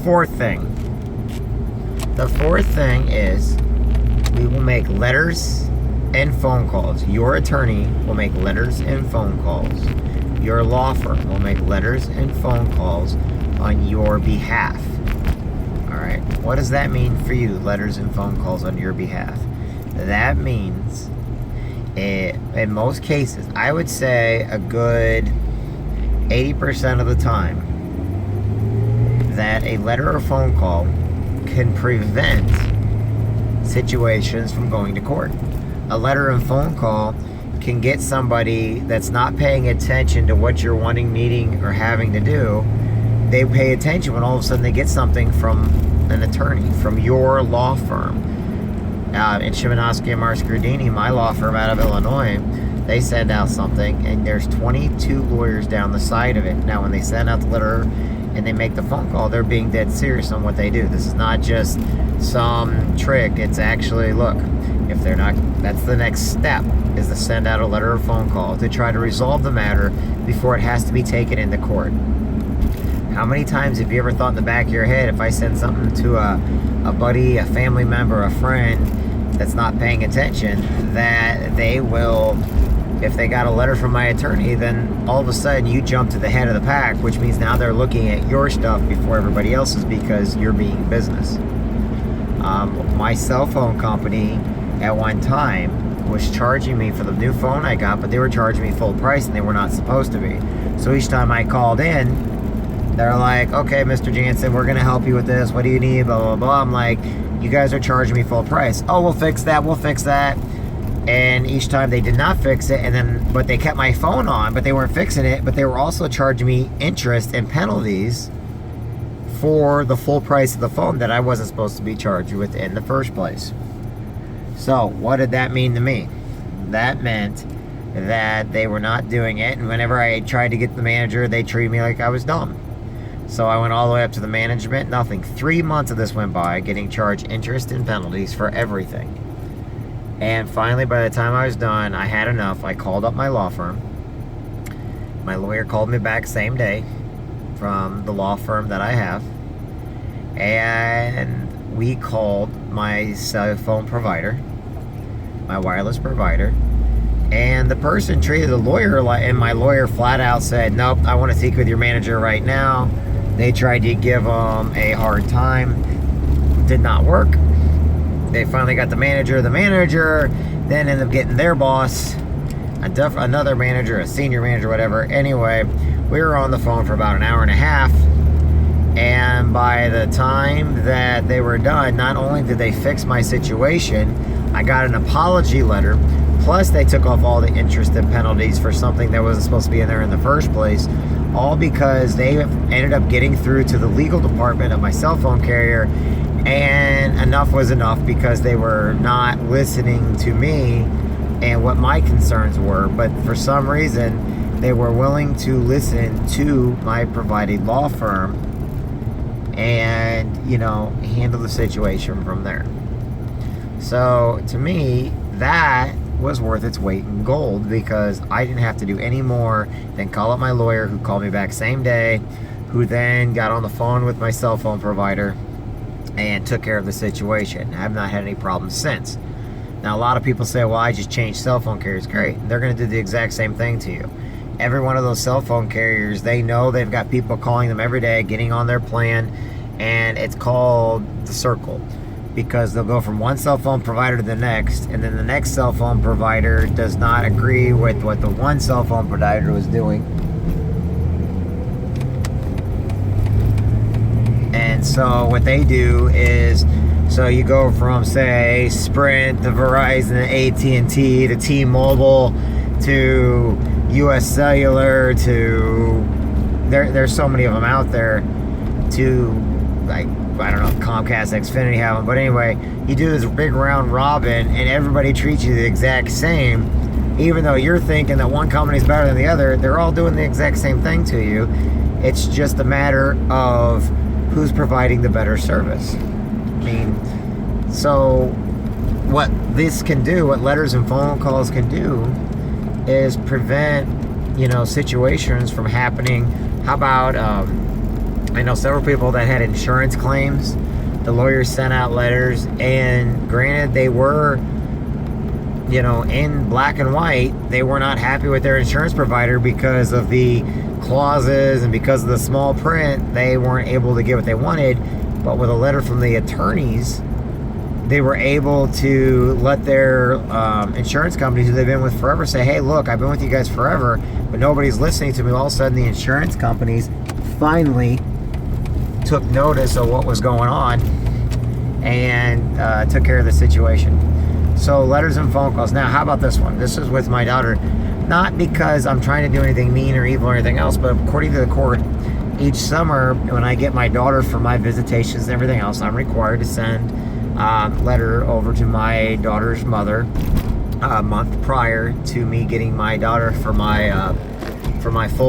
fourth thing. The fourth thing is we will make letters and phone calls. Your attorney will make letters and phone calls. Your law firm will make letters and phone calls on your behalf. All right. What does that mean for you, letters and phone calls on your behalf? That means, in most cases, I would say a good 80% of the time, that a letter or phone call can prevent situations from going to court. A letter and phone call can get somebody that's not paying attention to what you're wanting, needing, or having to do. They pay attention when all of a sudden they get something from an attorney, from your law firm. In Szymanowski and Marscardini, my law firm out of Illinois, they send out something, and there's 22 lawyers down the side of it. Now, when they send out the letter and they make the phone call, they're being dead serious on what they do. This is not just some trick. It's actually, look, if they're not, that's the next step, is to send out a letter or phone call to try to resolve the matter before it has to be taken into court. How many times have you ever thought in the back of your head, if I send something to a buddy, a family member, a friend that's not paying attention, that they will, if they got a letter from my attorney, then all of a sudden you jump to the head of the pack, which means now they're looking at your stuff before everybody else's because you're being business. My cell phone company at one time was charging me for the new phone I got, but they were charging me full price and they were not supposed to be. So each time I called in, they're like, okay, Mr. Jansen, we're going to help you with this. What do you need? Blah, blah, blah. I'm like, you guys are charging me full price. Oh, we'll fix that. We'll fix that. And each time they did not fix it, and then, but they kept my phone on, but they weren't fixing it, but they were also charging me interest and penalties for the full price of the phone that I wasn't supposed to be charged with in the first place. So what did that mean to me? That meant that they were not doing it, and whenever I tried to get the manager, they treated me like I was dumb. So I went all the way up to the management, nothing. 3 months of this went by, getting charged interest and penalties for everything. And finally, by the time I was done, I had enough. I called up my law firm. My lawyer called me back same day from the law firm that I have. And we called my cell phone provider, my wireless provider. And the person treated the lawyer like, and my lawyer flat out said, nope, I want to speak with your manager right now. They tried to give them a hard time. Did not work. They finally got the manager. The manager then ended up getting their boss, another manager, a senior manager, whatever. Anyway, we were on the phone for about an hour and a half. And by the time that they were done, not only did they fix my situation, I got an apology letter. Plus, they took off all the interest and penalties for something that wasn't supposed to be in there in the first place. All because they ended up getting through to the legal department of my cell phone carrier, and enough was enough because they were not listening to me and what my concerns were. But for some reason, they were willing to listen to my provided law firm and, handle the situation from there. So to me, that was worth its weight in gold because I didn't have to do any more than call up my lawyer, who called me back same day, who then got on the phone with my cell phone provider and took care of the situation. I have not had any problems since. Now, a lot of people say, well, I just changed cell phone carriers. Great. They're going to do the exact same thing to you. Every one of those cell phone carriers, they know they've got people calling them every day, getting on their plan, and it's called the circle. Because they'll go from one cell phone provider to the next, and then the next cell phone provider does not agree with what the one cell phone provider was doing. And so what they do is, so you go from, say, Sprint to Verizon to AT&T to T-Mobile to US Cellular to, there's so many of them out there, to, like, I don't know, Comcast, Xfinity have them, but anyway, you do this big round robin and everybody treats you the exact same, even though you're thinking that one company's better than the other. They're all doing the exact same thing to you. It's just a matter of who's providing the better service. I mean, so what this can do, what letters and phone calls can do, is prevent, situations from happening. How about, I know several people that had insurance claims. The lawyers sent out letters, and granted, they were, in black and white. They were not happy with their insurance provider because of the clauses and because of the small print. They weren't able to get what they wanted. But with a letter from the attorneys, they were able to let their insurance companies who they've been with forever say, hey, look, I've been with you guys forever, but nobody's listening to me. All of a sudden, the insurance companies finally took notice of what was going on and took care of the situation. So letters and phone calls. Now, how about this one? This is with my daughter. Not because I'm trying to do anything mean or evil or anything else, but according to the court, each summer when I get my daughter for my visitations and everything else, I'm required to send letter over to my daughter's mother a month prior to me getting my daughter for my full